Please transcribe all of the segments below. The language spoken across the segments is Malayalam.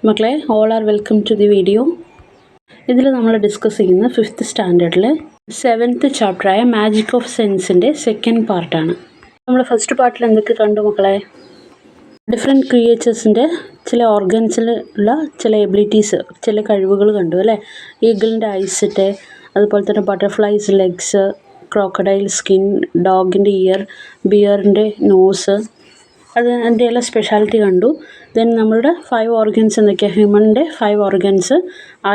മക്കളെ all are welcome to the video. ഇതിൽ നമ്മൾ ഡിസ്കസ് ചെയ്യുന്ന 5th സ്റ്റാൻഡേർഡിലെ 7th ചാപ്റ്ററായ മാജിക് ഓഫ് സെൻസിൻ്റെ സെക്കൻഡ് പാർട്ടാണ്. നമ്മൾ ഫസ്റ്റ് പാർട്ടിൽ എന്തൊക്കെ കണ്ടു മക്കളെ? ഡിഫറെൻറ്റ് ക്രിയേച്ചേഴ്സിൻ്റെ ചില ഓർഗൻസിലുള്ള ചില എബിലിറ്റീസ്, ചില കഴിവുകൾ കണ്ടു അല്ലേ? ഈഗിളിൻ്റെ ഐസിറ്റ്, അതുപോലെ തന്നെ ബട്ടർഫ്ലൈസ് ലെഗ്സ്, ക്രോക്കഡൈൽ സ്കിൻ, ഡോഗിൻ്റെ ഇയർ, ബിയറിൻ്റെ നോസ്, അതിൻ്റെ എല്ലാം സ്പെഷ്യാലിറ്റി കണ്ടു. ദെൻ നമ്മളുടെ 5 ഓർഗൻസ് എന്തൊക്കെയാണ്? ഹ്യൂമണിൻ്റെ 5 organs: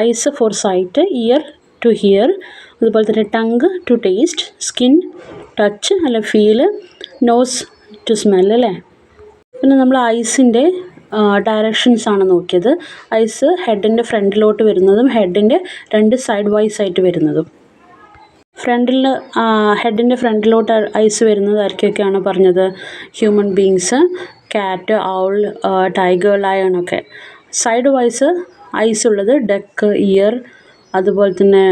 eyes for sight, ear to hear, അതുപോലെ തന്നെ tongue to taste, skin touch അല്ലെ ഫീല്, നോസ് ടു സ്മെൽ അല്ലേ? പിന്നെ നമ്മൾ ഐസിൻ്റെ ഡയറക്ഷൻസ് ആണ് നോക്കിയത്. ഐസ് ഹെഡിൻ്റെ ഫ്രണ്ടിലോട്ട് വരുന്നതും ഹെഡിൻ്റെ 2 സൈഡ് വൈസ് ആയിട്ട് വരുന്നതും. ഫ്രണ്ടിൽ ഹെഡിൻ്റെ ഫ്രണ്ടിലോട്ട് ഐസ് വരുന്നത് ആർക്കൊക്കെയാണ് പറഞ്ഞത്? ഹ്യൂമൻ ബീങ്സ്, കാറ്റ്, ഔൾ, ടൈഗർ, ലയൺ ഒക്കെ. സൈഡ് വൈസ് ഐസ് ഉള്ളത് ഡക്ക്, ഇയർ, അതുപോലെ തന്നെ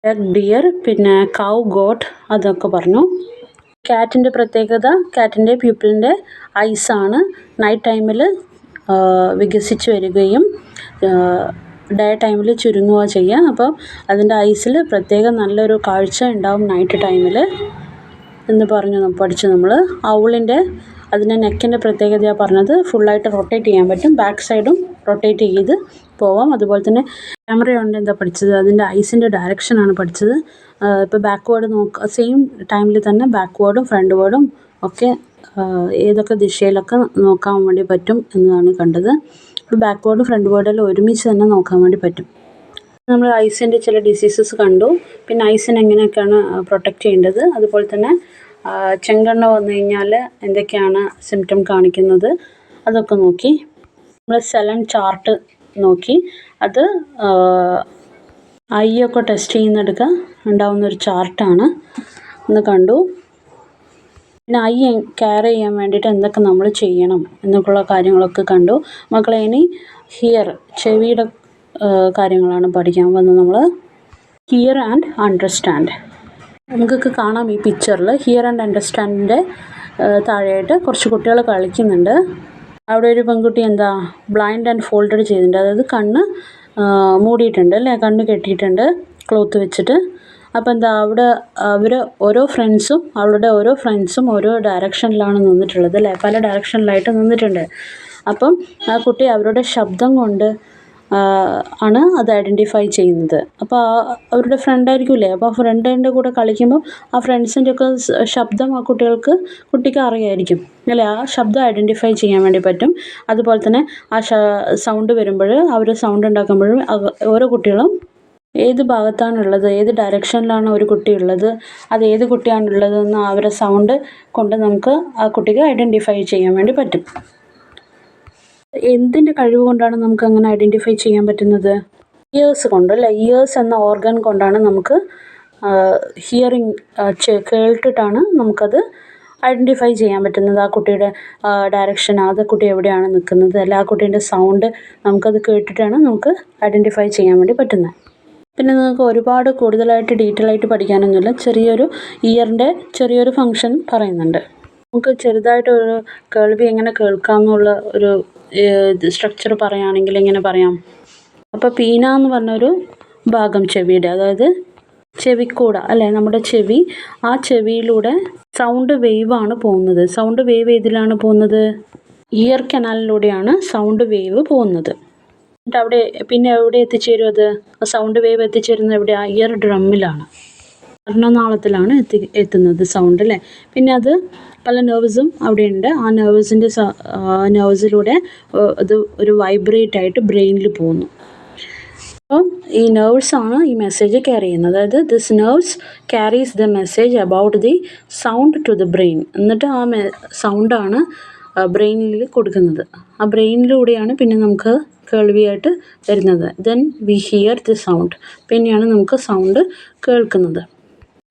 ഡക്ക്, ഡിയർ, പിന്നെ കൗ, ഗോട്ട്, അതൊക്കെ പറഞ്ഞു. കാറ്റിൻ്റെ പ്രത്യേകത, കാറ്റിൻ്റെ പ്യൂപ്പിളിൻ്റെ ഐസാണ് നൈറ്റ് ടൈമിൽ വികസിച്ച് വരികയും ഡേ ടൈമിൽ ചുരുങ്ങുക ചെയ്യുക. അപ്പോൾ അതിൻ്റെ ഐസിൽ പ്രത്യേകം നല്ലൊരു കാഴ്ച ഉണ്ടാവും നൈറ്റ് ടൈമിൽ എന്ന് പഠിച്ചു നമ്മൾ. ഔളിൻ്റെ അതിൻ്റെ നെക്കിൻ്റെ പ്രത്യേകതയാണ് പറഞ്ഞത്. ഫുള്ളായിട്ട് റൊട്ടേറ്റ് ചെയ്യാൻ പറ്റും, ബാക്ക് സൈഡും റൊട്ടേറ്റ് ചെയ്ത് പോവാം. അതുപോലെ തന്നെ ക്യാമറയുണ്ട് എന്താ പഠിച്ചത്? അതിൻ്റെ ഐസിൻ്റെ ഡയറക്ഷനാണ് പഠിച്ചത്. ഇപ്പോൾ ബാക്ക്വേർഡ് സെയിം ടൈമിൽ തന്നെ ബാക്ക്വേർഡും ഫ്രണ്ട് വേർഡും ഒക്കെ ഏതൊക്കെ ദിശയിലൊക്കെ നോക്കാൻ വേണ്ടി പറ്റും എന്നതാണ് കണ്ടത്. ഇപ്പോൾ ബാക്ക്വേർഡും ഫ്രണ്ട് വേർഡെല്ലാം ഒരുമിച്ച് തന്നെ നോക്കാൻ വേണ്ടി പറ്റും. നമ്മൾ ഐസിൻ്റെ ചില ഡിസീസസ് കണ്ടു. പിന്നെ ഐസിനെ എങ്ങനെയൊക്കെയാണ് പ്രൊട്ടക്റ്റ് ചെയ്യേണ്ടത്, അതുപോലെ തന്നെ ചെങ്കണ്ണ് വന്നു കഴിഞ്ഞാൽ എന്തൊക്കെയാണ് സിംറ്റം കാണിക്കുന്നത്, അതൊക്കെ നോക്കി. നമ്മൾ സെലൻ ചാർട്ട് നോക്കി. അത് ഐയൊക്കെ ടെസ്റ്റ് ചെയ്യുന്നിടക്ക് ഉണ്ടാവുന്നൊരു ചാർട്ടാണ് എന്ന് കണ്ടു. പിന്നെ ഐ കെയർ ചെയ്യാൻ വേണ്ടിയിട്ട് എന്തൊക്കെ നമ്മൾ ചെയ്യണം എന്നൊക്കെയുള്ള കാര്യങ്ങളൊക്കെ കണ്ടു. മക്കളെ ഇനി ഹിയർ, ചെവിയുടെ കാര്യങ്ങളാണ് പഠിക്കാൻ വന്നത് നമ്മൾ. Here and understand. നമുക്കൊക്കെ കാണാം ഈ പിക്ചറിൽ. ഹിയർ ആൻഡ് അണ്ടർസ്റ്റാൻഡിൻ്റെ താഴെയായിട്ട് കുറച്ച് കുട്ടികൾ കളിക്കുന്നുണ്ട്. അവിടെ ഒരു പെൺകുട്ടി എന്താ ബ്ലൈൻഡ് ആൻഡ് ഫോൾഡഡ് ചെയ്തിട്ടുണ്ട്. അതായത് കണ്ണ് മൂടിയിട്ടുണ്ട് അല്ലേ, കണ്ണ് കെട്ടിയിട്ടുണ്ട് ക്ലോത്ത് വെച്ചിട്ട്. അപ്പോൾ എന്താ അവിടെ അവരുടെ ഓരോ ഫ്രണ്ട്സും ഓരോ ഡയറക്ഷനിലാണ് നിന്നിട്ടുള്ളത് അല്ലേ, പല ഡയറക്ഷനിലായിട്ട് നിന്നിട്ടുണ്ട്. അപ്പം ആ കുട്ടി അവരുടെ ശബ്ദം കൊണ്ട് ആണ് അത് ഐഡൻറ്റിഫൈ ചെയ്യുന്നത്. അപ്പോൾ അവരുടെ ഫ്രണ്ടായിരിക്കില്ലേ, അപ്പോൾ ആ ഫ്രണ്ടിൻ്റെ കൂടെ കളിക്കുമ്പോൾ ആ ഫ്രണ്ട്സിൻ്റെ ഒക്കെ ശബ്ദം ആ കുട്ടിക്ക് അറിയായിരിക്കും അല്ലേ. ആ ശബ്ദം ഐഡൻറ്റിഫൈ ചെയ്യാൻ വേണ്ടി പറ്റും. അതുപോലെ തന്നെ ആ സൗണ്ട് വരുമ്പോൾ, അവർ സൗണ്ട് ഉണ്ടാക്കുമ്പോഴും ഓരോ കുട്ടികളും ഏത് ഭാഗത്താണുള്ളത്, ഏത് ഡയറക്ഷനിലാണ് ഒരു കുട്ടി ഉള്ളത്, അത് ഏത് കുട്ടിയാണുള്ളതെന്ന് അവരുടെ സൗണ്ട് കൊണ്ട് നമുക്ക് ആ കുട്ടിക്ക് ഐഡൻറ്റിഫൈ ചെയ്യാൻ വേണ്ടി പറ്റും. എന്തിൻ്റെ കഴിവ് കൊണ്ടാണ് നമുക്ക് അങ്ങനെ ഐഡൻറ്റിഫൈ ചെയ്യാൻ പറ്റുന്നത്? ഇയേഴ്സ് കൊണ്ട് അല്ലേ. ഇയേഴ്സ് എന്ന ഓർഗൻ കൊണ്ടാണ് നമുക്ക് ഹിയറിങ് കേട്ടിട്ടാണ് നമുക്കത് ഐഡൻറ്റിഫൈ ചെയ്യാൻ പറ്റുന്നത്. ആ കുട്ടിയുടെ ഡയറക്ഷൻ, ആ കുട്ടി എവിടെയാണ് നിൽക്കുന്നത്, അല്ല ആ കുട്ടീൻ്റെ സൗണ്ട് നമുക്കത് കേട്ടിട്ടാണ് നമുക്ക് ഐഡൻറ്റിഫൈ ചെയ്യാൻ വേണ്ടി പറ്റുന്നത്. പിന്നെ നിങ്ങൾക്ക് ഒരുപാട് കൂടുതലായിട്ട് ഡീറ്റെയിൽ ആയിട്ട് പഠിക്കാനൊന്നുമില്ല. ചെറിയൊരു ഇയറിൻ്റെ ചെറിയൊരു ഫങ്ഷൻ പറയുന്നുണ്ട്. നമുക്ക് ചെറുതായിട്ടൊരു കേൾവി എങ്ങനെ കേൾക്കാമെന്നുള്ള ഒരു സ്ട്രക്ചർ പറയുകയാണെങ്കിൽ എങ്ങനെ പറയാം? അപ്പോൾ പീന എന്ന് പറഞ്ഞൊരു ഭാഗം ചെവിയുടെ, അതായത് ചെവിക്കൂട അല്ലേ, നമ്മുടെ ചെവി, ആ ചെവിയിലൂടെ സൗണ്ട് വേവാണ് പോകുന്നത്. സൗണ്ട് വേവ് ഏതിലാണ് പോകുന്നത്? ഇയർ കനാലിലൂടെയാണ് സൗണ്ട് വേവ് പോകുന്നത്. എന്നിട്ട് അവിടെ പിന്നെ എവിടെ എത്തിച്ചേരും അത്? സൗണ്ട് വേവ് എത്തിച്ചേരുന്നത് എവിടെ? ഇയർ ഡ്രമ്മിലാണ്, കർണനാളത്തിലാണ് എത്തുന്നത് സൗണ്ട് അല്ലേ. പിന്നെ അത് പല നെർവ്സും അവിടെയുണ്ട്. ആ നെർവ്സിലൂടെ അത് ഒരു വൈബ്രേറ്റ് ആയിട്ട് ബ്രെയിനിൽ പോകുന്നു. അപ്പം ഈ നെർവ്സാണ് ഈ മെസ്സേജ് ക്യാരി ചെയ്യുന്നത്. അതായത് this nerves carries the message about the sound to the brain. എന്നിട്ട് ആ സൗണ്ടാണ് ബ്രെയിനിൽ കൊടുക്കുന്നത്. ആ ബ്രെയിനിലൂടെയാണ് പിന്നെ നമുക്ക് കേൾവിയായിട്ട് വരുന്നത്. Then we here the sound. പിന്നെയാണ് നമുക്ക് സൗണ്ട് കേൾക്കുന്നത്.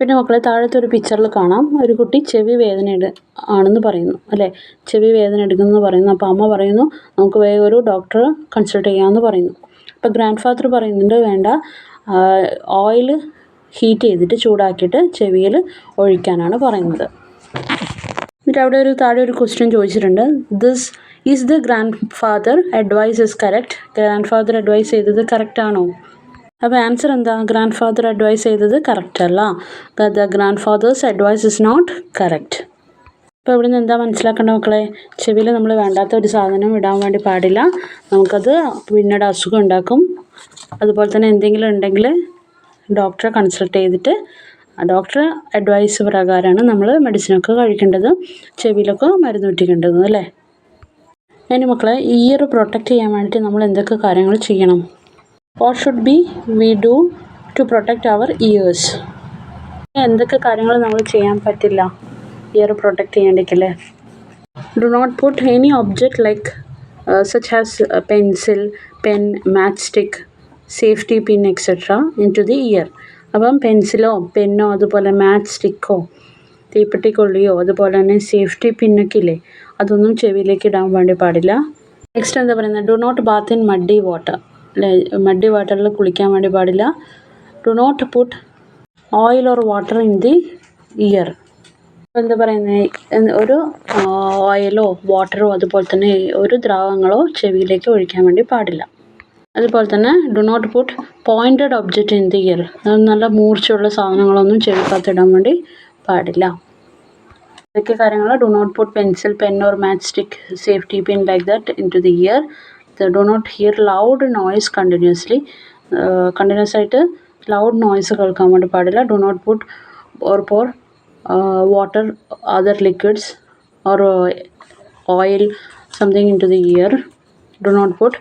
പിന്നെ മക്കളെ താഴത്തെ ഒരു പിക്ചറിൽ കാണാം, ഒരു കുട്ടി ചെവി വേദന ആണെന്ന് പറയുന്നു അല്ലേ, ചെവി വേദന എടുക്കുമെന്ന് പറയുന്നു. അപ്പോൾ അമ്മ പറയുന്നു നമുക്ക് വേഗം ഒരു ഡോക്ടറെ കൺസൾട്ട് ചെയ്യാമെന്ന് പറയുന്നു. അപ്പോൾ ഗ്രാൻഡ് ഫാദർ പറയുന്നുണ്ട് വേണ്ട, ഓയിൽ ഹീറ്റ് ചെയ്തിട്ട് ചൂടാക്കിയിട്ട് ചെവിയിൽ ഒഴിക്കാനാണ് പറയുന്നത്. എന്നിട്ട് അവിടെ താഴെ ഒരു ക്വസ്റ്റ്യൻ ചോദിച്ചിട്ടുണ്ട്. This is the grandfather advice is correct? Grandfather advice ചെയ്തത് കറക്റ്റാണോ? അപ്പോൾ ആൻസർ എന്താ? ഗ്രാൻഡ് ഫാദർ അഡ്വൈസ് ചെയ്തത് കറക്റ്റ് അല്ല. The grandfather's advice is not correct. അപ്പോൾ ഇവിടെ നിന്ന് എന്താ മനസ്സിലാക്കേണ്ട മക്കളെ? ചെവിയിൽ നമ്മൾ വേണ്ടാത്ത ഒരു സാധനം ഇടാൻ വേണ്ടി പാടില്ല. നമുക്കത് പിന്നീട് അസുഖം ഉണ്ടാക്കും. അതുപോലെ തന്നെ എന്തെങ്കിലും ഉണ്ടെങ്കിൽ ഡോക്ടറെ കൺസൾട്ട് ചെയ്തിട്ട് ഡോക്ടറെ അഡ്വൈസ് പ്രകാരമാണ് നമ്മൾ മെഡിസിനൊക്കെ കഴിക്കേണ്ടത്, ചെവിയിലൊക്കെ മരുന്ന് കുറ്റിക്കേണ്ടത് അല്ലേ. ഇനി മക്കളെ, ഇയർ പ്രൊട്ടക്റ്റ് ചെയ്യാൻ വേണ്ടിയിട്ട് നമ്മൾ എന്തൊക്കെ കാര്യങ്ങൾ ചെയ്യണം? What should be we do to protect our ears? എന്തൊക്കെ കാര്യങ്ങൾ നമ്മൾ ചെയ്യാൻ പറ്റില്ല ഇയർ പ്രൊട്ടക്റ്റ് ചെയ്യേണ്ടിക്കല്ലേ? Do not put any object like such as pencil, pen, match stick, safety pin etcetera into the ear. അപ്പം പെൻസിലോ പെന്നോ അതുപോലെ മാച്ച് സ്റ്റിക്കോ തീപ്പെട്ടിക്കൊള്ളിയോ അതുപോലെ തന്നെ സേഫ്റ്റി പിന്നൊക്കെ ഇല്ലേ, അതൊന്നും ചെവിയിലേക്ക് ഇടാൻ വേണ്ടി പാടില്ല. നെക്സ്റ്റ് എന്താ പറയുന്നത്? Do not bath in muddy water അല്ലേ, മഡി വാട്ടറിൽ കുളിക്കാൻ വേണ്ടി പാടില്ല. Do not put oil or water in the ear. എന്താ പറയുന്നത്? ഒരു ഓയിലോ വാട്ടറോ അതുപോലെ തന്നെ ഒരു ദ്രാവകങ്ങളോ ചെവിയിലേക്ക് ഒഴിക്കാൻ വേണ്ടി പാടില്ല. അതുപോലെ തന്നെ do not put pointed object in the ear. നല്ല മൂർച്ചയുള്ള സാധനങ്ങളൊന്നും ചെവിക്കകത്തിടാൻ വേണ്ടി പാടില്ല. ഇതൊക്കെ കാര്യങ്ങൾ. Do not put pencil, pen or match stick, safety pin like that into the ear. Do not hear loud noise continuously. Continuous ആയിട്ട് ലൗഡ് നോയ്സ് കേൾക്കാൻ വേണ്ടി പാടില്ല. Do not put or pour water, other liquids or oil something into the ear. Do not put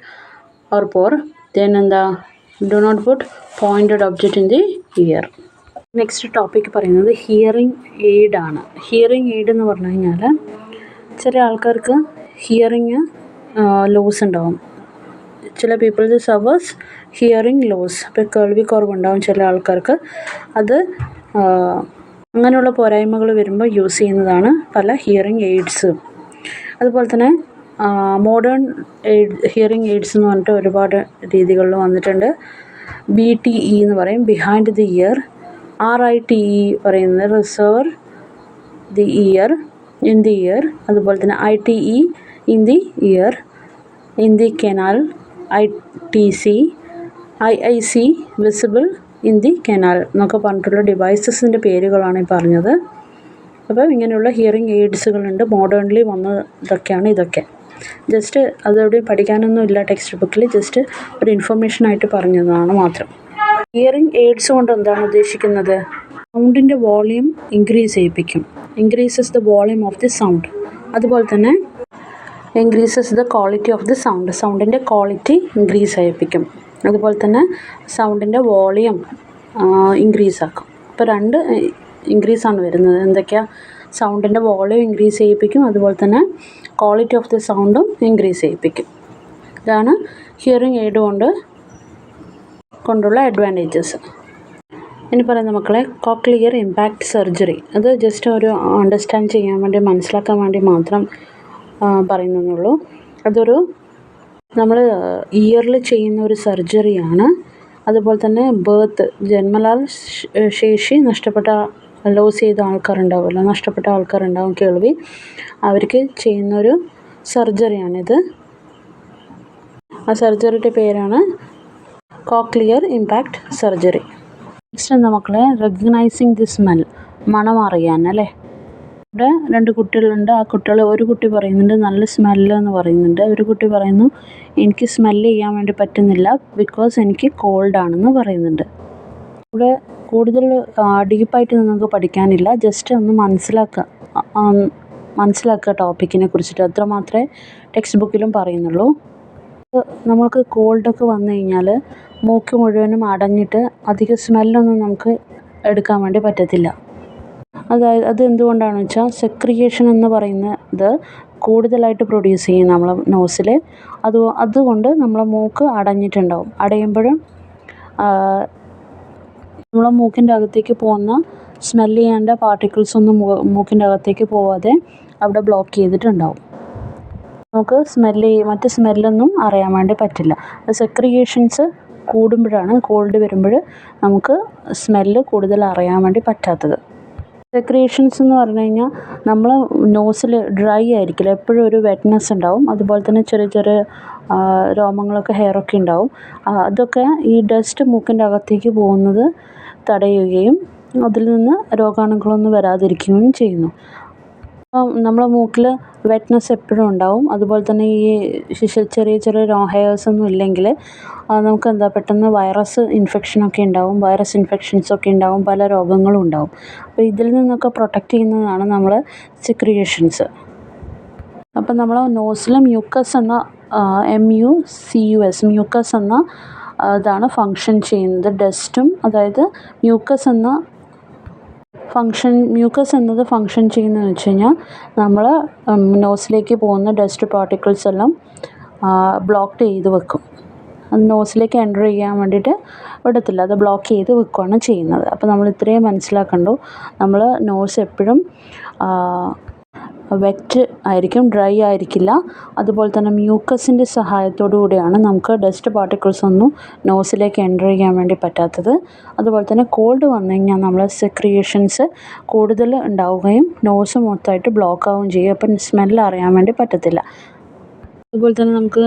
or pour. Then do not put pointed object in the ear. Next topic പറയുന്നത് ഹിയറിംഗ് എയ്ഡ് ആണ്. ഹിയറിംഗ് എയ്ഡ് എന്ന് പറഞ്ഞു കഴിഞ്ഞാൽ ചില ആൾക്കാർക്ക് ഹിയറിങ് ലോസ് ഉണ്ടാവും. ചില പീപ്പിൾസ് സഫേഴ്സ് ഹിയറിംഗ് ലോസ്. അപ്പോൾ കേൾവി കുറവുണ്ടാവും ചില ആൾക്കാർക്ക്. അത് അങ്ങനെയുള്ള പോരായ്മകൾ വരുമ്പോൾ യൂസ് ചെയ്യുന്നതാണ് പല ഹിയറിംഗ് എയ്ഡ്സ്. അതുപോലെ തന്നെ മോഡേൺ ഹിയറിംഗ് എയ്ഡ്സ് എന്ന് പറഞ്ഞിട്ട് ഒരുപാട് രീതികളിൽ വന്നിട്ടുണ്ട്. BTE എന്ന് പറയും, ബിഹൈൻഡ് ദി ഇയർ. RITE പറയുന്നത് reserve the year, in the year. അതുപോലെ തന്നെ ITE in the year, in the canal. ITC, IIC visible in the canal എന്നൊക്കെ പറഞ്ഞിട്ടുള്ള ഡിവൈസസിൻ്റെ പേരുകളാണ് ഈ പറഞ്ഞത്. അപ്പോൾ ഇങ്ങനെയുള്ള ഹിയറിംഗ് എയ്ഡ്സുകളുണ്ട്. മോഡേൺലി വന്നതൊക്കെയാണ് ഇതൊക്കെ. ജസ്റ്റ് അതോടെ പഠിക്കാനൊന്നും ഇല്ല ടെക്സ്റ്റ് ബുക്കിൽ, ജസ്റ്റ് ഒരു ഇൻഫർമേഷനായിട്ട് പറഞ്ഞതാണ് മാത്രം. ഹിയറിംഗ് എയ്ഡ്സ് കൊണ്ട് എന്താണ് ഉദ്ദേശിക്കുന്നത്? സൗണ്ടിൻ്റെ വോളിയം ഇൻക്രീസ് ചെയ്യിപ്പിക്കും. Increases the volume of the sound. അതുപോലെ തന്നെ increases the quality of the sound. സൗണ്ടിൻ്റെ ക്വാളിറ്റി ഇൻക്രീസ് ചെയ്യിപ്പിക്കും. അതുപോലെ തന്നെ സൗണ്ടിൻ്റെ വോളിയം ഇൻക്രീസ് ആക്കും. അപ്പോൾ രണ്ട് ഇൻക്രീസാണ് വരുന്നത്. എന്തൊക്കെയാണ്? സൗണ്ടിൻ്റെ വോളിയം ഇൻക്രീസ് ചെയ്യിപ്പിക്കും, അതുപോലെ തന്നെ ക്വാളിറ്റി ഓഫ് ദി സൗണ്ടും ഇൻക്രീസ് ചെയ്യിപ്പിക്കും. ഇതാണ് ഹിയറിംഗ് എയ്ഡ് കൊണ്ടുള്ള അഡ്വാൻറ്റേജസ്. ഇനി പറയുന്ന മക്കളെ, കോക്ലിയർ ഇമ്പാക്റ്റ് സർജറി. അത് ജസ്റ്റ് ഒരു അണ്ടർസ്റ്റാൻഡ് ചെയ്യാൻ വേണ്ടി, മനസ്സിലാക്കാൻ വേണ്ടി മാത്രം പറയുന്നതെന്നുള്ളൂ. അതൊരു നമ്മൾ ഇയറിൽ ചെയ്യുന്ന ഒരു സർജറിയാണ്. അതുപോലെ തന്നെ ജന്മനാൽ ശേഷി ലോസ് ചെയ്ത ആൾക്കാരുണ്ടാവുമല്ലോ, നഷ്ടപ്പെട്ട ആൾക്കാരുണ്ടാവും കേൾവി, അവർക്ക് ചെയ്യുന്നൊരു സർജറിയാണിത്. ആ സർജറിയുടെ പേരാണ് കോക്ലിയർ ഇമ്പാക്റ്റ് സർജറി. നെക്സ്റ്റ് എന്താ മക്കളെ? Recognising the smell. മണം അറിയാൻ അല്ലേ. ഇവിടെ 2 കുട്ടികളുണ്ട്. ആ കുട്ടികൾ, ഒരു കുട്ടി പറയുന്നുണ്ട് നല്ല സ്മെല്ല് എന്ന് പറയുന്നുണ്ട്. ഒരു കുട്ടി പറയുന്നു എനിക്ക് സ്മെല്ല് ചെയ്യാൻ വേണ്ടി പറ്റുന്നില്ല ബിക്കോസ് എനിക്ക് കോൾഡാണെന്ന് പറയുന്നുണ്ട്. ഇവിടെ കൂടുതൽ ഡീപ്പായിട്ട് നിങ്ങൾക്ക് പഠിക്കാനില്ല, ജസ്റ്റ് ഒന്ന് മനസ്സിലാക്കുക ടോപ്പിക്കിനെ കുറിച്ചിട്ട്. അത്ര മാത്രമേ ടെക്സ്റ്റ് ബുക്കിലും പറയുന്നുള്ളൂ. നമ്മൾക്ക് കോൾഡൊക്കെ വന്നു കഴിഞ്ഞാൽ മൂക്ക് മുഴുവനും അടഞ്ഞിട്ട് അധികം സ്മെല്ലൊന്നും നമുക്ക് എടുക്കാൻ വേണ്ടി പറ്റത്തില്ല. അത് എന്തുകൊണ്ടാണെന്ന് വെച്ചാൽ സെക്രിയേഷൻ എന്ന് പറയുന്നത് കൂടുതലായിട്ട് പ്രൊഡ്യൂസ് ചെയ്യും നമ്മളെ നോസിൽ. അതുകൊണ്ട് നമ്മളെ മൂക്ക് അടഞ്ഞിട്ടുണ്ടാവും. അടയുമ്പോഴും നമ്മളെ മൂക്കിൻ്റെ അകത്തേക്ക് പോകുന്ന സ്മെല്ല് ചെയ്യേണ്ട പാർട്ടിക്കിൾസ് ഒന്നും മൂക്കിൻ്റെ അകത്തേക്ക് പോവാതെ അവിടെ ബ്ലോക്ക് ചെയ്തിട്ടുണ്ടാവും. നമുക്ക് മറ്റ് സ്മെല്ലൊന്നും അറിയാൻ വേണ്ടി പറ്റില്ല. സെക്രിയേഷൻസ് കൂടുമ്പോഴാണ്, കോൾഡ് വരുമ്പോൾ നമുക്ക് സ്മെല്ല് കൂടുതൽ അറിയാൻ വേണ്ടി പറ്റാത്തത്. സെക്രീഷൻസ് എന്ന് പറഞ്ഞു കഴിഞ്ഞാൽ നമ്മൾ നോസിൽ ഡ്രൈ ആയിരിക്കില്ല, എപ്പോഴും ഒരു വെറ്റ്നെസ് ഉണ്ടാവും. അതുപോലെ തന്നെ ചെറിയ ചെറിയ രോമങ്ങളൊക്കെ ഹെയറൊക്കെ ഉണ്ടാവും. അതൊക്കെ ഈ ഡസ്റ്റ് മൂക്കിൻ്റെ അകത്തേക്ക് പോകുന്നത് തടയുകയും അതിൽ നിന്ന് രോഗാണുക്കളൊന്നും വരാതിരിക്കുകയും ചെയ്യുന്നു. അപ്പം നമ്മളെ മൂക്കിൽ വെറ്റ്നെസ് എപ്പോഴും ഉണ്ടാവും. അതുപോലെ തന്നെ ഈ ചെറിയ ചെറിയ ഹെയർസ് ഒന്നും ഇല്ലെങ്കിൽ നമുക്ക് പെട്ടെന്ന് വൈറസ് ഇൻഫെക്ഷനൊക്കെ ഉണ്ടാവും, വൈറസ് ഇൻഫെക്ഷൻസൊക്കെ ഉണ്ടാവും, പല രോഗങ്ങളും ഉണ്ടാവും. അപ്പോൾ ഇതിൽ നിന്നൊക്കെ പ്രൊട്ടക്റ്റ് ചെയ്യുന്നതാണ് നമ്മൾ സെക്രിയേഷൻസ്. അപ്പം നമ്മൾ നോസിൽ മ്യൂക്കസ് എന്ന MUCUS മ്യൂക്കസ് എന്ന ഇതാണ് ഫങ്ഷൻ ചെയ്യുന്നത്. ഡസ്റ്റും, അതായത് മ്യൂക്കസ് എന്നത് ഫങ്ഷൻ ചെയ്യുന്നതെന്ന് വെച്ച് കഴിഞ്ഞാൽ നമ്മൾ നോസിലേക്ക് പോകുന്ന ഡസ്റ്റ് പാർട്ടിക്കിൾസ് എല്ലാം ബ്ലോക്ക് ചെയ്ത് വെക്കും. അത് നോസിലേക്ക് എൻ്റർ ചെയ്യാൻ വേണ്ടിയിട്ട് വിടത്തില്ല, അത് ബ്ലോക്ക് ചെയ്ത് വെക്കുകയാണ് ചെയ്യുന്നത്. അപ്പോൾ നമ്മൾ ഇത്രയും മനസ്സിലാക്കണ്ടു. നമ്മൾ നോസ് എപ്പോഴും വെറ്റ് ആയിരിക്കും, ഡ്രൈ ആയിരിക്കില്ല. അതുപോലെ തന്നെ മ്യൂക്കസിൻ്റെ സഹായത്തോടു കൂടിയാണ് നമുക്ക് ഡസ്റ്റ് പാർട്ടിക്കിൾസ് ഒന്നും നോസിലേക്ക് എൻ്റർ ചെയ്യാൻ വേണ്ടി പറ്റാത്തത്. അതുപോലെ തന്നെ കോൾഡ് വന്നു കഴിഞ്ഞാൽ നമ്മൾ സെക്രിയേഷൻസ് കൂടുതൽ ഉണ്ടാവുകയും നോസ് മൊത്തമായിട്ട് ബ്ലോക്ക് ആവുകയും ചെയ്യും. അപ്പം സ്മെല്ല് അറിയാൻ വേണ്ടി പറ്റത്തില്ല. അതുപോലെ തന്നെ നമുക്ക്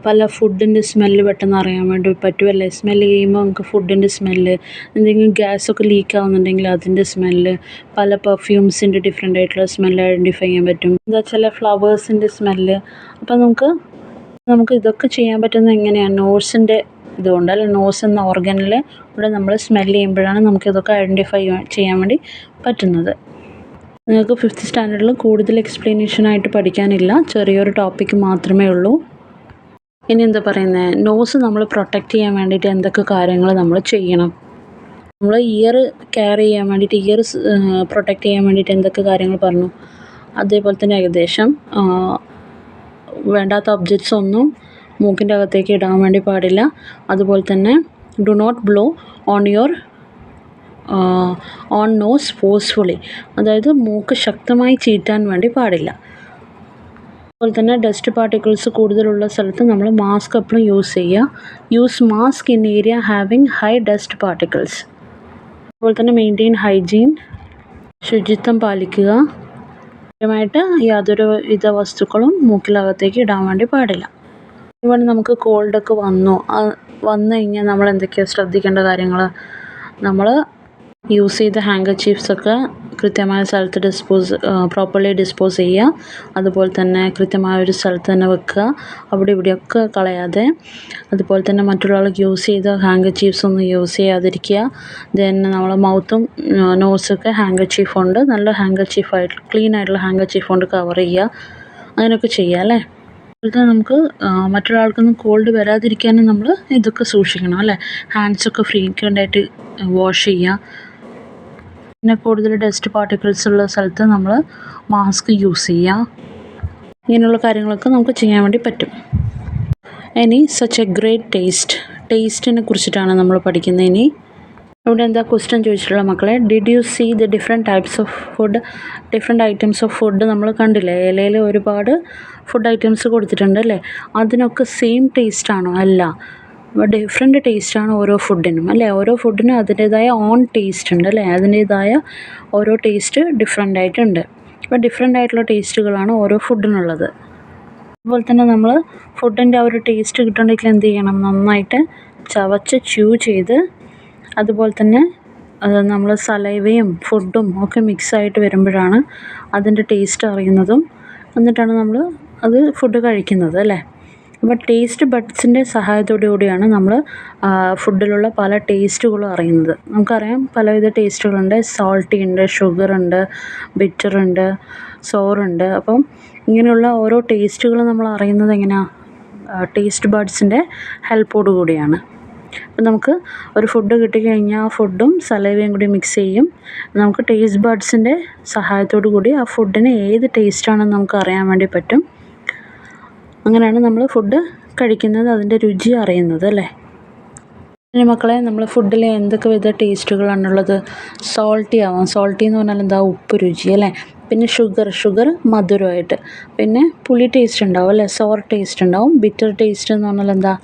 പല ഫുഡിൻ്റെ സ്മെല്ല് പെട്ടെന്ന് അറിയാൻ വേണ്ടി പറ്റുമല്ലേ. സ്മെല്ല് ചെയ്യുമ്പോൾ നമുക്ക് ഫുഡിൻ്റെ സ്മെല്ല്, എന്തെങ്കിലും ഗ്യാസൊക്കെ ലീക്ക് ആവുന്നുണ്ടെങ്കിൽ അതിൻ്റെ സ്മെല്ല്, പല പെർഫ്യൂംസിൻ്റെ ഡിഫറെൻ്റ് ആയിട്ടുള്ള സ്മെല്ല് ഐഡൻറ്റിഫൈ ചെയ്യാൻ പറ്റും. ചില ഫ്ലവേഴ്സിൻ്റെ സ്മെല്ല്. അപ്പോൾ നമുക്ക് ഇതൊക്കെ ചെയ്യാൻ പറ്റുന്നത് എങ്ങനെയാണ്? നോസിൻ്റെ ഇതുകൊണ്ട്, അല്ല നോസ് എന്ന ഓർഗനിൽ ഇവിടെ നമ്മൾ സ്മെല്ല് ചെയ്യുമ്പോഴാണ് നമുക്കിതൊക്കെ ഐഡൻറ്റിഫൈ ചെയ്യാൻ വേണ്ടി പറ്റുന്നത്. നിങ്ങൾക്ക് 5th സ്റ്റാൻഡേർഡിൽ കൂടുതൽ എക്സ്പ്ലനേഷനായിട്ട് പഠിക്കാനില്ല, ചെറിയൊരു ടോപ്പിക്ക് മാത്രമേ ഉള്ളൂ. ഇനി എന്താ പറയുന്നത്, നോസ് നമ്മൾ പ്രൊട്ടക്റ്റ് ചെയ്യാൻ വേണ്ടിയിട്ട് എന്തൊക്കെ കാര്യങ്ങൾ നമ്മൾ ചെയ്യണം? നമ്മൾ ഇയർ കെയർ ചെയ്യാൻ വേണ്ടിയിട്ട്, ഇയർ പ്രൊട്ടക്റ്റ് ചെയ്യാൻ വേണ്ടിയിട്ട് എന്തൊക്കെ കാര്യങ്ങൾ പറഞ്ഞു, അതേപോലെ തന്നെ ഏകദേശം വേണ്ടാത്ത ഒബ്ജക്ട്സ് ഒന്നും മൂക്കിൻ്റെ അകത്തേക്ക് ഇടാൻ വേണ്ടി പാടില്ല. അതുപോലെ തന്നെ do not blow on nose forcefully, അതായത് മൂക്ക് ശക്തമായി ചീറ്റാൻ വേണ്ടി പാടില്ല. അതുപോലെ തന്നെ ഡസ്റ്റ് പാർട്ടിക്കിൾസ് കൂടുതലുള്ള സ്ഥലത്ത് നമ്മൾ മാസ്ക് എപ്പോഴും യൂസ് ചെയ്യുക. Use mask in area having high dust particles. അതുപോലെ തന്നെ മെയിൻറ്റെയിൻ ഹൈജീൻ, ശുചിത്വം പാലിക്കുക. കൃത്യമായിട്ട് യാതൊരു വിധ വസ്തുക്കളും മൂക്കിലകത്തേക്ക് ഇടാൻ വേണ്ടി പാടില്ല. ഇവിടെ നമുക്ക് കോൾഡൊക്കെ വന്നു കഴിഞ്ഞാൽ നമ്മൾ എന്തൊക്കെയാണ് ശ്രദ്ധിക്കേണ്ട കാര്യങ്ങൾ? നമ്മൾ യൂസ് ചെയ്ത ഹാങ്കർചീഫ്സൊക്കെ കൃത്യമായ സ്ഥലത്ത് പ്രോപ്പർലി ഡിസ്പോസ് ചെയ്യുക. അതുപോലെ തന്നെ കൃത്യമായ ഒരു സ്ഥലത്ത് തന്നെ വെക്കുക, അവിടെ ഇവിടെയൊക്കെ കളയാതെ. അതുപോലെ തന്നെ മറ്റുള്ളവർക്ക് യൂസ് ചെയ്ത ഹാങ്കർചീഫ്സ് ഒന്നും യൂസ് ചെയ്യാതിരിക്കുക. ദെൻ നമ്മൾ മൗത്തും നോസൊക്കെ ഹാങ്കർചീഫ് കൊണ്ട്, നല്ല ഹാങ്കർചീഫായിട്ട് ക്ലീൻ ആയിട്ടുള്ള ഹാങ്കർചീഫ് കൊണ്ട് കവർ ചെയ്യുക. അങ്ങനെയൊക്കെ ചെയ്യുക അല്ലേ. അതുപോലെ നമുക്ക് മറ്റൊരാൾക്കൊന്നും കോൾഡ് വരാതിരിക്കാനും നമ്മൾ ഇതൊക്കെ സൂക്ഷിക്കണം അല്ലേ. ഹാൻഡ്സൊക്കെ ഫ്രീക്വൻ്റായിട്ട് വാഷ് ചെയ്യുക. പിന്നെ കൂടുതൽ ഡസ്റ്റ് പാർട്ടിക്കിൾസ് ഉള്ള സ്ഥലത്ത് നമ്മൾ മാസ്ക് യൂസ് ചെയ്യുക. ഇങ്ങനെയുള്ള കാര്യങ്ങളൊക്കെ നമുക്ക് ചെയ്യാൻ വേണ്ടി പറ്റും. ഇനി സച്ച് എ ഗ്രേറ്റ് ടേസ്റ്റിനെ കുറിച്ചിട്ടാണ് നമ്മൾ പഠിക്കുന്നത്. ഇനി ഇവിടെ എന്താ ക്വസ്റ്റ്യൻ ചോദിച്ചിട്ടുള്ള മക്കളെ, did you see the different items of food നമ്മൾ കണ്ടില്ലേ? ഇലയിൽ ഒരുപാട് ഫുഡ് ഐറ്റംസ് കൊടുത്തിട്ടുണ്ട് അല്ലേ. അതിനൊക്കെ സെയിം ടേസ്റ്റാണോ? അല്ല, ഡിഫറെൻറ്റ് ടേസ്റ്റാണ് ഓരോ ഫുഡിനും അല്ലേ. ഓരോ ഫുഡിനും അതിൻ്റേതായ ഓൺ ടേസ്റ്റ് ഉണ്ട് അല്ലേ. അതിൻ്റേതായ ഓരോ ടേസ്റ്റ് ഡിഫറെൻ്റ് ആയിട്ടുണ്ട്. അപ്പോൾ ഡിഫറെൻ്റ് ആയിട്ടുള്ള ടേസ്റ്റുകളാണ് ഓരോ ഫുഡിനുള്ളത്. അതുപോലെ തന്നെ നമ്മൾ ഫുഡിൻ്റെ ആ ഒരു ടേസ്റ്റ് കിട്ടണമെങ്കിൽ എന്ത് ചെയ്യണം? നന്നായിട്ട് ചവച്ച് ച്യൂ ചെയ്ത്, അതുപോലെ തന്നെ നമ്മൾ സലൈവയും ഫുഡും ഒക്കെ മിക്സായിട്ട് വരുമ്പോഴാണ് അതിൻ്റെ ടേസ്റ്റ് അറിയുന്നതും, എന്നിട്ടാണ് നമ്മൾ അത് ഫുഡ് കഴിക്കുന്നത് അല്ലേ. അപ്പോൾ ടേസ്റ്റ് ബഡ്സിൻ്റെ സഹായത്തോടു കൂടിയാണ് നമ്മൾ ഫുഡിലുള്ള പല ടേസ്റ്റുകളും അറിയുന്നത്. നമുക്കറിയാം പലവിധ ടേസ്റ്റുകളുണ്ട്. സോൾട്ടി ഉണ്ട്, ഷുഗറുണ്ട്, ബിറ്ററുണ്ട്, സോറുണ്ട്. അപ്പം ഇങ്ങനെയുള്ള ഓരോ ടേസ്റ്റുകളും നമ്മൾ അറിയുന്നത് എങ്ങനെയാണ്? ടേസ്റ്റ് ബഡ്സിൻ്റെ ഹെൽപ്പോടു കൂടിയാണ്. അപ്പം നമുക്ക് ഒരു ഫുഡ് കിട്ടിക്കഴിഞ്ഞാൽ ആ ഫുഡും സലൈവയും കൂടി മിക്സ് ചെയ്യും. നമുക്ക് ടേസ്റ്റ് ബഡ്സിൻ്റെ സഹായത്തോടു കൂടി ആ ഫുഡിന് ഏത് ടേസ്റ്റാണെന്ന് നമുക്ക് അറിയാൻ വേണ്ടി പറ്റും. അങ്ങനെയാണ് നമ്മൾ ഫുഡ് കഴിക്കുന്നത്, അതിൻ്റെ രുചി അറിയുന്നത് അല്ലേ. പിന്നെ മക്കളെ, നമ്മൾ ഫുഡിൽ എന്തൊക്കെ വിധ ടേസ്റ്റുകളാണുള്ളത്? സോൾട്ടി ആവാം. സോൾട്ടി എന്ന് പറഞ്ഞാൽ എന്താ? ഉപ്പ് രുചി അല്ലേ. പിന്നെ ഷുഗർ മധുരമായിട്ട്. പിന്നെ പുളി ടേസ്റ്റ് ഉണ്ടാവും അല്ലേ, സോർ ടേസ്റ്റ് ഉണ്ടാവും. ബിറ്റർ ടേസ്റ്റ് എന്ന് പറഞ്ഞാൽ എന്താ?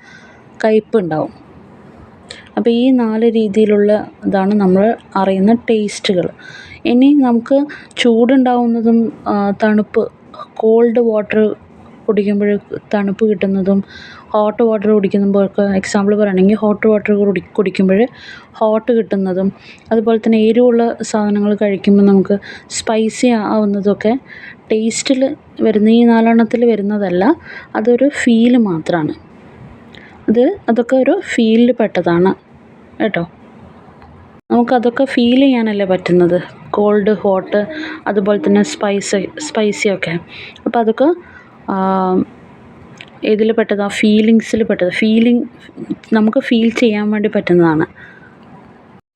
കയ്പ്പ് ഉണ്ടാവും. അപ്പോൾ ഈ 4 രീതിയിലുള്ള ഇതാണ് നമ്മൾ അറിയുന്ന ടേസ്റ്റുകൾ. ഇനി നമുക്ക് ചൂടുണ്ടാവുന്നതും തണുപ്പ് കോൾഡ് വാട്ടർ കുടിക്കുമ്പോൾ തണുപ്പ് കിട്ടുന്നതും ഹോട്ട് വാട്ടർ കുടിക്കുമ്പോഴൊക്കെ എക്സാമ്പിൾ പറയുകയാണെങ്കിൽ ഹോട്ട് വാട്ടർ കുടിക്കുമ്പോൾ ഹോട്ട് കിട്ടുന്നതും അതുപോലെ തന്നെ എരിവുള്ള സാധനങ്ങൾ കഴിക്കുമ്പോൾ നമുക്ക് സ്പൈസി ആവുന്നതൊക്കെ ടേസ്റ്റിൽ വരുന്ന ഈ 4 വരുന്നതല്ല, അതൊരു ഫീല് മാത്രമാണ്. അതൊക്കെ ഒരു ഫീലിൽ പെട്ടതാണ് കേട്ടോ. നമുക്കതൊക്കെ ഫീൽ ചെയ്യാനല്ലേ പറ്റുന്നത്, കോൾഡ് ഹോട്ട് അതുപോലെ തന്നെ സ്പൈസി ഒക്കെ. അപ്പോൾ അതൊക്കെ ഏതിൽ പെട്ടതാണ്, ഫീലിങ്സിൽ പെട്ടത്. നമുക്ക് ഫീൽ ചെയ്യാൻ വേണ്ടി പറ്റുന്നതാണ്.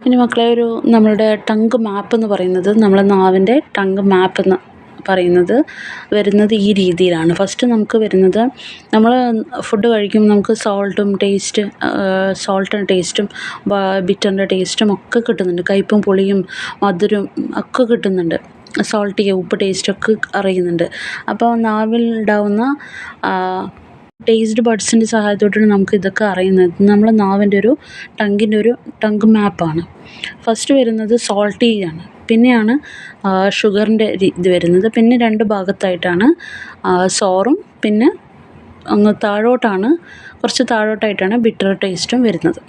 ഇനി മക്കളെ നമ്മളുടെ ടങ്ക് മാപ്പ് എന്ന് പറയുന്നത്, നമ്മളെ നാവിൻ്റെ ടങ്ക് മാപ്പ് എന്ന് പറയുന്നത് വരുന്നത് ഈ രീതിയിലാണ്. ഫസ്റ്റ് നമുക്ക് വരുന്നത്, നമ്മൾ ഫുഡ് കഴിക്കുമ്പോൾ നമുക്ക് സോൾട്ടും ടേസ്റ്റും ബിറ്ററിൻ്റെ ടേസ്റ്റും ഒക്കെ കിട്ടുന്നുണ്ട്. കയ്പും പുളിയും മധുരം ഒക്കെ കിട്ടുന്നുണ്ട്. ഉപ്പ് ടേസ്റ്റൊക്കെ അറിയുന്നുണ്ട്. അപ്പോൾ നാവിൽ ഉണ്ടാവുന്ന ടേസ്റ്റ് ബഡ്സിൻ്റെ സഹായത്തോടെയാണ് നമുക്ക് ഇതൊക്കെ അറിയുന്നത്. നമ്മളെ നാവിൻ്റെ ടങ്കിൻ്റെ ടങ്ക് മാപ്പാണ്. ഫസ്റ്റ് വരുന്നത് സാൾട്ടിയാണ്, പിന്നെയാണ് ഷുഗറിൻ്റെ ഇത് വരുന്നത്. പിന്നെ 2 ഭാഗത്തായിട്ടാണ് സോറും, പിന്നെ കുറച്ച് താഴോട്ടായിട്ടാണ് ബിറ്റർ ടേസ്റ്റും വരുന്നത്.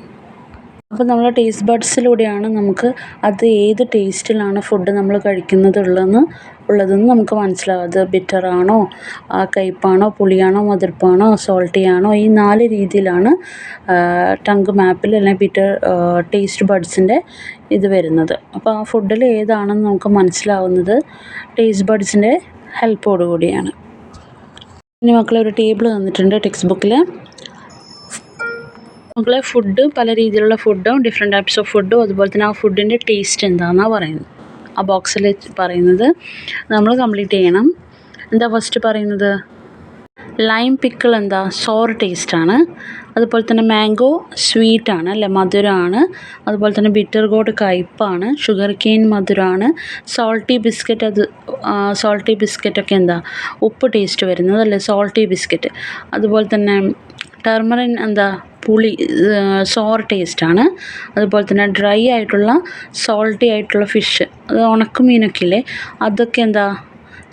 അപ്പോൾ നമ്മളെ ടേസ്റ്റ് ബഡ്സിലൂടെയാണ് നമുക്ക് അത് ഏത് ടേസ്റ്റിലാണ് ഫുഡ് നമ്മൾ ഉള്ളതെന്ന് നമുക്ക് മനസ്സിലാവും. അത് ബിറ്ററാണോ, കയ്പ്പാണോ, പുളിയാണോ, മധുരപ്പാണോ, സോൾട്ടിയാണോ, ഈ 4 രീതിയിലാണ് ടങ്ക് മാപ്പിൽ അല്ലെങ്കിൽ ബിറ്റർ ടേസ്റ്റ് ബഡ്സിൻ്റെ ഇത് വരുന്നത്. അപ്പോൾ ആ ഫുഡിൽ ഏതാണെന്ന് നമുക്ക് മനസ്സിലാവുന്നത് ടേസ്റ്റ് ബഡ്സിൻ്റെ ഹെൽപ്പോടു കൂടിയാണ്. ഇനി മക്കളെ ഒരു ടേബിൾ തന്നിട്ടുണ്ട് ടെക്സ്റ്റ് ബുക്കിൽ. മക്കളെ ഫുഡ്, പല രീതിയിലുള്ള ഫുഡും ഡിഫറെൻറ്റ് ടൈപ്സ് ഓഫ് ഫുഡും അതുപോലെ തന്നെ ആ ഫുഡിൻ്റെ ടേസ്റ്റ് എന്താണെന്നാണ് പറയുന്നത്. ആ ബോക്സിൽ പറയുന്നത് നമ്മൾ കംപ്ലീറ്റ് ചെയ്യണം. എന്താ ഫസ്റ്റ് പറയുന്നത്, ലൈം പിക്കിൾ എന്താ, സോർ ടേസ്റ്റാണ്. അതുപോലെ തന്നെ മാംഗോ സ്വീറ്റാണ് അല്ലേ, മധുരമാണ്. അതുപോലെ തന്നെ ബിറ്റർ ഗോഡ് കയ്പ്പാണ്. ഷുഗർ കെയിൻ മധുരമാണ്. സോൾട്ടി ബിസ്ക്കറ്റൊക്കെ എന്താ, ഉപ്പ് ടേസ്റ്റ് വരുന്നത് അല്ലേ, സോൾട്ടി ബിസ്ക്കറ്റ്. അതുപോലെ തന്നെ ടെർമറിൻ എന്താ, പുളി, സോർ ടേസ്റ്റാണ്. അതുപോലെ തന്നെ ഡ്രൈ ആയിട്ടുള്ള സോൾട്ടി ആയിട്ടുള്ള ഫിഷ്, അത് ഉണക്കമീനൊക്കെ ഇല്ലേ, അതൊക്കെ എന്താ,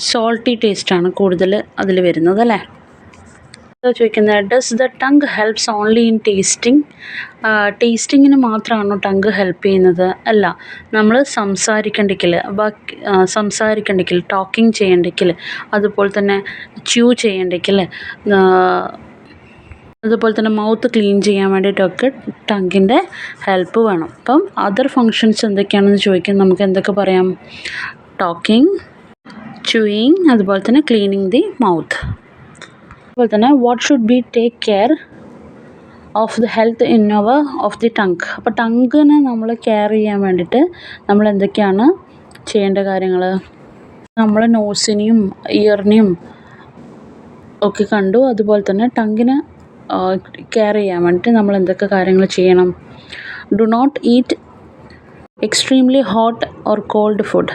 സോൾട്ടി ടേസ്റ്റാണ് കൂടുതൽ അതിൽ വരുന്നത് അല്ലേ. ചോദിക്കുന്നത്, does the tongue helps only in ടേസ്റ്റിങ്ങിന് മാത്രമാണോ ടങ് ഹെൽപ്പ് ചെയ്യുന്നത്? അല്ല, നമ്മൾ സംസാരിക്കണ്ടെങ്കിൽ ടോക്കിംഗ് ചെയ്യണ്ടെങ്കിൽ, അതുപോലെ തന്നെ ച്യൂ ചെയ്യണ്ടെങ്കിൽ, അതുപോലെ തന്നെ മൗത്ത് ക്ലീൻ ചെയ്യാൻ വേണ്ടിയിട്ടൊക്കെ ടങ്കിൻ്റെ ഹെൽപ്പ് വേണം. അപ്പം അതർ ഫങ്ഷൻസ് എന്തൊക്കെയാണെന്ന് ചോദിക്കുന്നത്, നമുക്ക് എന്തൊക്കെ പറയാം, ടോക്കിംഗ്, ച്യൂയിങ്, അതുപോലെ തന്നെ ക്ലീനിങ് ദി മൗത്ത്. അതുപോലെ തന്നെ what should B take care of the health of the tongue. അപ്പോൾ ടങ്കിനെ നമ്മൾ കെയർ ചെയ്യാൻ വേണ്ടിയിട്ട് നമ്മൾ എന്തൊക്കെയാണ് ചെയ്യേണ്ട കാര്യങ്ങൾ, നമ്മൾ നോസിനെയും ഇയറിനെയും ഒക്കെ കണ്ടു. അതുപോലെ തന്നെ ടങ്കിനെ കെയർ ചെയ്യാൻ വേണ്ടിയിട്ട് നമ്മൾ എന്തൊക്കെ കാര്യങ്ങൾ ചെയ്യണം. Do not eat extremely hot or cold food.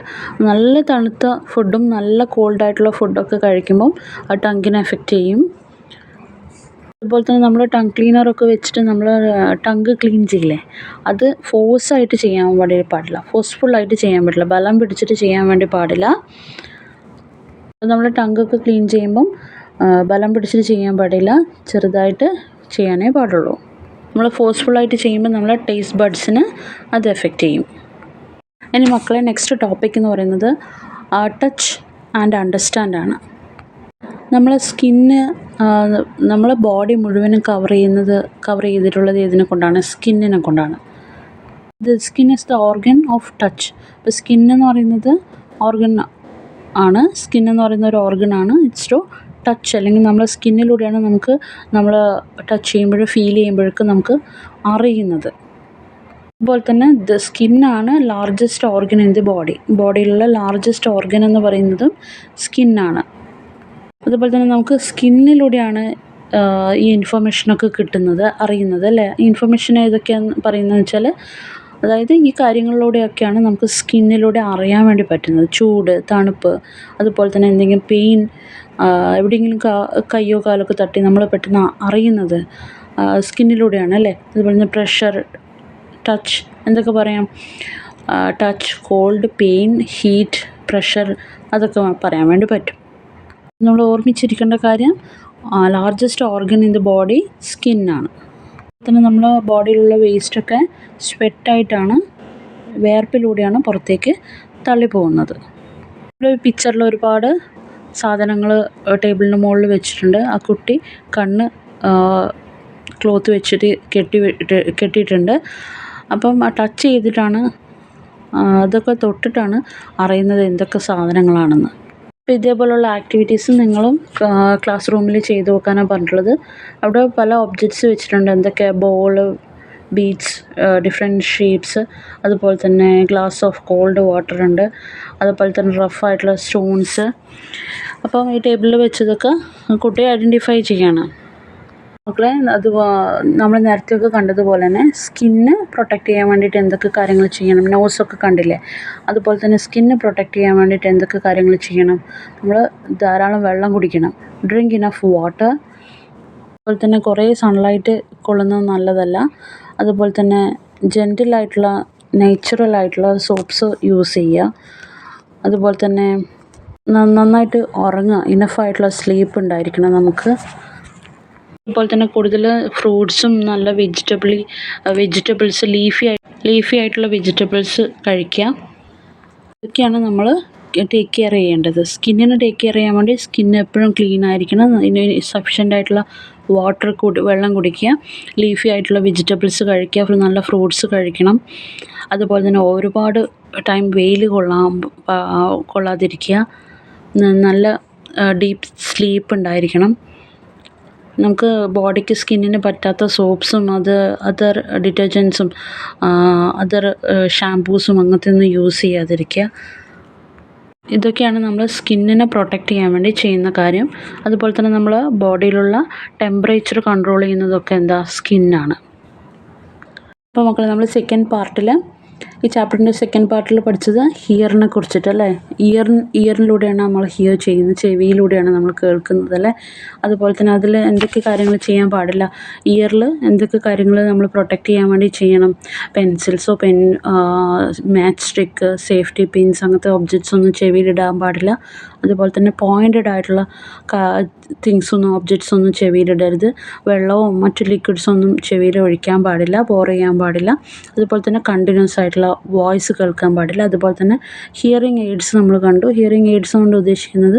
നല്ല തണുത്ത ഫുഡും നല്ല കോൾഡായിട്ടുള്ള ഫുഡൊക്കെ കഴിക്കുമ്പം അത് ടങ്കിനെ എഫക്റ്റ് ചെയ്യും. അതുപോലെ തന്നെ നമ്മൾ ടങ് ക്ലീനറൊക്കെ വെച്ചിട്ട് നമ്മൾ ടങ്ക് ക്ലീൻ ചെയ്യില്ലേ, അത് ഫോഴ്സായിട്ട് ചെയ്യാൻ പാടില്ല, ഫോഴ്സ്ഫുള്ളായിട്ട് ചെയ്യാൻ പറ്റില്ല, ബലം പിടിച്ചിട്ട് ചെയ്യാൻ വേണ്ടി പാടില്ല. നമ്മൾ ടങ്കൊക്കെ ക്ലീൻ ചെയ്യുമ്പം ബലം പിടിച്ചിട്ട് ചെയ്യാൻ പാടില്ല, ചെറുതായിട്ട് ചെയ്യാനേ പാടുള്ളൂ. നമ്മൾ ഫോഴ്സ്ഫുള്ളായിട്ട് ചെയ്യുമ്പോൾ നമ്മളെ ടേസ്റ്റ് ബഡ്സിന് അത് എഫക്റ്റ് ചെയ്യും. ഇനി മക്കളെ നെക്സ്റ്റ് ടോപ്പിക് എന്ന് പറയുന്നത് ടച്ച് ആൻഡ് അണ്ടർസ്റ്റാൻഡ് ആണ്. നമ്മളെ സ്കിന്ന്, നമ്മളെ ബോഡി മുഴുവനും കവർ ചെയ്തിട്ടുള്ളത് ഇതിനെ കൊണ്ടാണ്, സ്കിന്നിനെ കൊണ്ടാണ്. Skin is the organ of touch. ഇപ്പോൾ സ്കിന്നെന്ന് പറയുന്നത് ഓർഗൻ ആണ്, സ്കിന്നെന്ന് പറയുന്ന ഒരു ഓർഗനാണ്. ഇറ്റ്സ് ടു ടച്ച്, അല്ലെങ്കിൽ നമ്മളെ സ്കിന്നിലൂടെയാണ് നമുക്ക് നമ്മൾ ടച്ച് ചെയ്യുമ്പോഴും ഫീൽ ചെയ്യുമ്പോഴൊക്കെ നമുക്ക് അറിയുന്നത്. അതുപോലെ തന്നെ സ്കിന്നാണ് ലാർജസ്റ്റ് ഓർഗൻ ഇൻ ദി ബോഡിയിലുള്ള ലാർജസ്റ്റ് ഓർഗൻ എന്ന് പറയുന്നതും സ്കിന്നാണ്. അതുപോലെ തന്നെ നമുക്ക് സ്കിന്നിലൂടെയാണ് ഈ ഇൻഫർമേഷനൊക്കെ അറിയുന്നത് അല്ലേ. ഇൻഫർമേഷൻ ഏതൊക്കെയാണെന്ന് പറയുന്നത് വെച്ചാൽ, അതായത് ഈ കാര്യങ്ങളിലൂടെയൊക്കെയാണ് നമുക്ക് സ്കിന്നിലൂടെ അറിയാൻ വേണ്ടി പറ്റുന്നത്. ചൂട്, തണുപ്പ്, അതുപോലെ തന്നെ എന്തെങ്കിലും പെയിൻ, എവിടെയെങ്കിലും കയ്യോ കാലൊക്കെ തട്ടി നമ്മൾ പെട്ടെന്ന് അറിയുന്നത് സ്കിന്നിലൂടെയാണ് അല്ലേ. അതുപോലെ തന്നെ പ്രഷർ, ടച്ച്, എന്തൊക്കെ പറയാം, touch, cold, pain, heat, pressure അതൊക്കെ പറയാൻ വേണ്ടി പറ്റും. നമ്മൾ ഓർമ്മിച്ചിരിക്കേണ്ട കാര്യം largest organ in the body സ്കിന്നാണ്. പിന്നെ നമ്മുടെ ബോഡിയിലുള്ള വേസ്റ്റൊക്കെ സ്വെറ്റായിട്ടാണ്, വേർപ്പിലൂടെയാണ് പുറത്തേക്ക് തള്ളിപ്പോകുന്നത്. ഇവിടെ പിക്ചറിൽ ഒരുപാട് സാധനങ്ങൾ ടേബിളിന് മുകളിൽ വെച്ചിട്ടുണ്ട്. ആ കുട്ടി കണ്ണ് ക്ലോത്ത് വെച്ചിട്ട് കെട്ടിയിട്ടുണ്ട്. അപ്പം ടച്ച് ചെയ്തിട്ടാണ്, അതൊക്കെ തൊട്ടിട്ടാണ് അറിയുന്നത് എന്തൊക്കെ സാധനങ്ങളാണെന്ന്. അപ്പോൾ ഇതേപോലുള്ള ആക്ടിവിറ്റീസ് നിങ്ങളും ക്ലാസ് റൂമിൽ ചെയ്ത് നോക്കാനാണ് പറഞ്ഞിട്ടുള്ളത്. അവിടെ പല ഒബ്ജക്ട്സ് വെച്ചിട്ടുണ്ട്. എന്തൊക്കെ ബോള്, ബീഡ്സ്, ഡിഫറെൻറ്റ് ഷേപ്സ്, അതുപോലെ തന്നെ ഗ്ലാസ് ഓഫ് കോൾഡ് വാട്ടർ ഉണ്ട്, അതുപോലെ തന്നെ റഫായിട്ടുള്ള സ്റ്റോൺസ്. അപ്പം ഈ ടേബിളിൽ വെച്ചതൊക്കെ കുട്ടിയെ ഐഡൻറ്റിഫൈ ചെയ്യണം. മക്കളെ, അത് നമ്മൾ നേരത്തെയൊക്കെ കണ്ടതുപോലെ തന്നെ സ്കിന്ന് പ്രൊട്ടക്റ്റ് ചെയ്യാൻ വേണ്ടിയിട്ട് എന്തൊക്കെ കാര്യങ്ങൾ ചെയ്യണം. നോസൊക്കെ കണ്ടില്ലേ, അതുപോലെ തന്നെ സ്കിന്ന് പ്രൊട്ടക്റ്റ് ചെയ്യാൻ വേണ്ടിയിട്ട് എന്തൊക്കെ കാര്യങ്ങൾ ചെയ്യണം. നമ്മൾ ധാരാളം വെള്ളം കുടിക്കണം, ഡ്രിങ്ക് ഇനഫ് വാട്ടർ. അതുപോലെ തന്നെ കുറേ സൺലൈറ്റ് കൊള്ളുന്നത് നല്ലതല്ല. അതുപോലെ തന്നെ ജെൻറ്റിലായിട്ടുള്ള നേച്ചുറലായിട്ടുള്ള സോപ്സ് യൂസ് ചെയ്യുക. അതുപോലെ തന്നെ നന്നായിട്ട് ഉറങ്ങുക, ഇനഫായിട്ടുള്ള സ്ലീപ്പ് ഉണ്ടായിരിക്കണം നമുക്ക്. അതുപോലെ തന്നെ കൂടുതൽ ഫ്രൂട്ട്സും നല്ല വെജിറ്റബിൾസ് ലീഫി ആയിട്ടുള്ള വെജിറ്റബിൾസ് കഴിക്കുക. ഇതൊക്കെയാണ് നമ്മൾ ടേക്ക് കെയർ ചെയ്യേണ്ടത്. സ്കിന്നിന് ടേക്ക് കെയർ ചെയ്യാൻ വേണ്ടി സ്കിന്ന് എപ്പോഴും ക്ലീൻ ആയിരിക്കണം. ഇതിന് സഫിഷ്യൻ്റ് ആയിട്ടുള്ള വെള്ളം കുടിക്കുക, ലീഫി ആയിട്ടുള്ള വെജിറ്റബിൾസ് കഴിക്കുക, നല്ല ഫ്രൂട്ട്സ് കഴിക്കണം. അതുപോലെ തന്നെ ഒരുപാട് ടൈം വെയിൽ കൊള്ളാതിരിക്കുക. നല്ല ഡീപ്പ് സ്ലീപ്പ് ഉണ്ടായിരിക്കണം. നമുക്ക് ബോഡിക്ക് സ്കിന്നിന് പറ്റാത്ത സോപ്സും അതർ ഡിറ്റർജൻസും അതർ ഷാംപൂസും അങ്ങനത്തെ ഒന്നും യൂസ് ചെയ്യാതിരിക്കുക. ഇതൊക്കെയാണ് നമ്മൾ സ്കിന്നിനെ പ്രൊട്ടക്റ്റ് ചെയ്യാൻ വേണ്ടി ചെയ്യുന്ന കാര്യം. അതുപോലെ തന്നെ നമ്മൾ ബോഡിയിലുള്ള ടെമ്പറേച്ചർ കൺട്രോൾ ചെയ്യുന്നതൊക്കെ സ്കിന്നാണ്. അപ്പോൾ മക്കളെ, നമ്മൾ സെക്കൻഡ് പാർട്ടിൽ, ഈ ചാപ്റ്ററിൻ്റെ സെക്കൻഡ് പാർട്ടിൽ പഠിച്ചത് ഹിയറിനെ കുറിച്ചിട്ടല്ലേ. ഇയറിലൂടെയാണ് നമ്മൾ ഹിയർ ചെയ്യുന്നത്, ചെവിയിലൂടെയാണ് നമ്മൾ കേൾക്കുന്നത് അല്ലേ. അതുപോലെ തന്നെ അതിൽ എന്തൊക്കെ കാര്യങ്ങൾ ചെയ്യാൻ പാടില്ല, ഇയറിൽ എന്തൊക്കെ കാര്യങ്ങൾ നമ്മൾ പ്രൊട്ടക്റ്റ് ചെയ്യാൻ വേണ്ടി ചെയ്യണം. പെൻസിൽസോ മാച്ച് സ്റ്റിക്ക്, സേഫ്റ്റി പിൻസ് അങ്ങനത്തെ ഒബ്ജക്ട്സ് ഒന്നും ചെവിയിലിടാൻ പാടില്ല. അതുപോലെ തന്നെ പോയിൻറ്റഡ് ആയിട്ടുള്ള ഒബ്ജക്ട്സ് ഒന്നും ചെവിയിലിടരുത്. വെള്ളവും മറ്റു ലിക്വിഡ്സൊന്നും ചെവിയിൽ ഒഴിക്കാൻ പാടില്ല, പോർ ചെയ്യാൻ പാടില്ല. അതുപോലെ തന്നെ കണ്ടിന്യൂസ് ആയിട്ടുള്ള വോയിസ് കേൾക്കാൻ പാടില്ല. അതുപോലെ തന്നെ ഹിയറിംഗ് എയ്ഡ്സ് നമ്മൾ കണ്ടു. ഹിയറിംഗ് എയ്ഡ്സ് കൊണ്ട് ഉദ്ദേശിക്കുന്നത്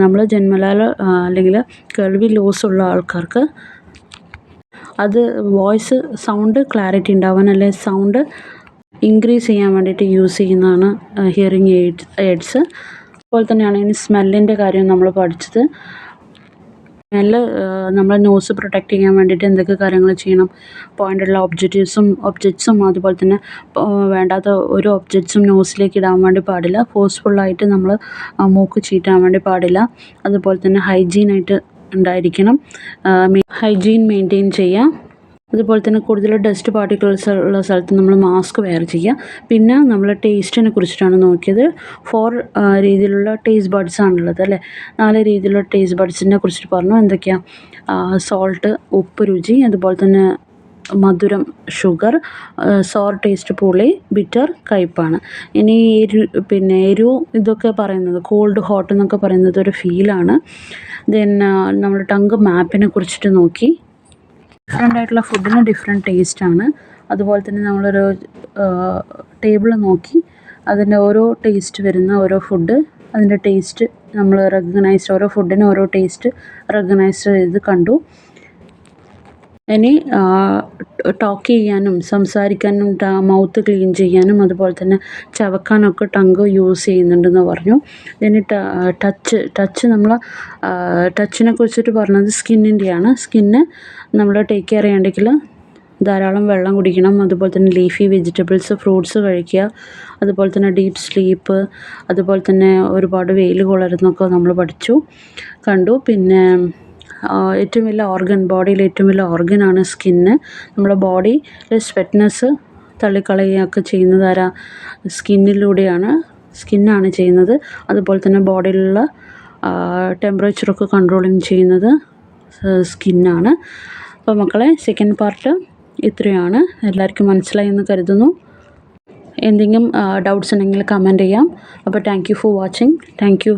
നമ്മൾ ജന്മനാല അല്ലെങ്കിൽ കേൾവി ലോസ് ഉള്ള ആൾക്കാർക്ക് അത് വോയിസ് സൗണ്ട് ക്ലാരിറ്റി ഉണ്ടാവാൻ, അല്ലെങ്കിൽ സൗണ്ട് ഇൻക്രീസ് ചെയ്യാൻ വേണ്ടിയിട്ട് യൂസ് ചെയ്യുന്നതാണ് ഹിയറിംഗ് എയ്ഡ്സ്. അതുപോലെ തന്നെയാണ് ഇനി സ്മെല്ലിൻ്റെ കാര്യം നമ്മൾ പഠിച്ചത്. സ്മെല്ല് നമ്മളെ നോസ് പ്രൊട്ടക്റ്റ് ചെയ്യാൻ വേണ്ടിയിട്ട് എന്തൊക്കെ കാര്യങ്ങൾ ചെയ്യണം. പോയിൻ്റുള്ള ഒബ്ജക്ട്സും അതുപോലെ തന്നെ വേണ്ടാത്ത ഒരു ഒബ്ജക്ട്സും നോസിലേക്ക് ഇടാൻ വേണ്ടി പാടില്ല. ഫോഴ്സ്ഫുള്ളായിട്ട് നമ്മൾ മൂക്ക് ചീറ്റാൻ വേണ്ടി പാടില്ല. അതുപോലെ തന്നെ ഹൈജീനായിട്ട് ഉണ്ടായിരിക്കണം, ഹൈജീൻ മെയിൻറ്റെയിൻ ചെയ്യാം. അതുപോലെ തന്നെ കൂടുതൽ ഡസ്റ്റ് പാർട്ടിക്കിൾസ് ഉള്ള സ്ഥലത്ത് നമ്മൾ മാസ്ക് വെയർ ചെയ്യുക. പിന്നെ നമ്മൾ ടേസ്റ്റിനെ കുറിച്ചിട്ടാണ് നോക്കിയത്. 4 രീതിയിലുള്ള ടേസ്റ്റ് ബഡ്സ് ആണുള്ളത് അല്ലേ. 4 രീതിയിലുള്ള ടേസ്റ്റ് ബഡ്സിനെ കുറിച്ചിട്ട് പറഞ്ഞു. എന്തൊക്കെയാണ്? സോൾട്ട്, ഉപ്പ് രുചി, അതുപോലെ തന്നെ മധുരം ഷുഗർ, സോർ ടേസ്റ്റ് പുളി, ബിറ്റർ കയ്പ്പാണ്. ഇനി എരിവ് ഇതൊക്കെ പറയുന്നത് കോൾഡ് ഹോട്ട് എന്നൊക്കെ പറയുന്നത് ഒരു ഫീലാണ്. ദെൻ നമ്മൾ ടങ്ക് മാപ്പിനെ കുറിച്ചിട്ട് നോക്കി. ഡിഫറെൻ്റ് ആയിട്ടുള്ള ഫുഡിന് ഡിഫറെൻറ്റ് ടേസ്റ്റാണ്. അതുപോലെ തന്നെ നമ്മളൊരു ടേബിൾ നോക്കി അതിൻ്റെ ഓരോ ടേസ്റ്റ് വരുന്ന ഓരോ ഫുഡ്, അതിൻ്റെ ടേസ്റ്റ് നമ്മൾ ഓരോ ഫുഡിന് ഓരോ ടേസ്റ്റ് റെക്കഗ്നൈസ് ചെയ്ത് കണ്ടു. ഇനി ടോക്ക് ചെയ്യാനും സംസാരിക്കാനും മൗത്ത് ക്ലീൻ ചെയ്യാനും അതുപോലെ തന്നെ ചവക്കാനൊക്കെ ടങ്ക് യൂസ് ചെയ്യുന്നുണ്ടെന്ന് പറഞ്ഞു. ഇനി ടച്ച് നമ്മൾ ടച്ചിനെ കുറിച്ചിട്ട് പറഞ്ഞത് സ്കിന്നിൻ്റെയാണ്. സ്കിന്ന് നമ്മൾ ടേക്ക് കെയർ ചെയ്യണമെങ്കിൽ ധാരാളം വെള്ളം കുടിക്കണം. അതുപോലെ തന്നെ ലീഫി വെജിറ്റബിൾസ്, ഫ്രൂട്ട്സ് കഴിക്കുക. അതുപോലെ തന്നെ ഡീപ്പ് സ്ലീപ്പ്, അതുപോലെ തന്നെ ഒരുപാട് വെയിൽ കൊള്ളരുതെന്നൊക്കെ നമ്മൾ കണ്ടു. പിന്നെ ഏറ്റവും വലിയ ബോഡിയിലെ ഏറ്റവും വലിയ ഓർഗനാണ് സ്കിന്ന്. നമ്മുടെ ബോഡിയിലെ സ്വെറ്റ്നെസ് തള്ളിക്കളയുകയൊക്കെ ചെയ്യുന്നത് സ്കിന്നാണ് ചെയ്യുന്നത്. അതുപോലെ തന്നെ ബോഡിയിലുള്ള ടെമ്പറേച്ചറൊക്കെ കൺട്രോളിങ് ചെയ്യുന്നത് സ്കിന്നാണ്. അപ്പോൾ മക്കളെ, സെക്കൻഡ് പാർട്ട് ഇത്രയാണ്. എല്ലാവർക്കും മനസ്സിലായി എന്ന് കരുതുന്നു. എന്തെങ്കിലും ഡൗട്ട്സ് ഉണ്ടെങ്കിൽ കമൻറ്റ് ചെയ്യാം. അപ്പോൾ thank you for watching. Thank you.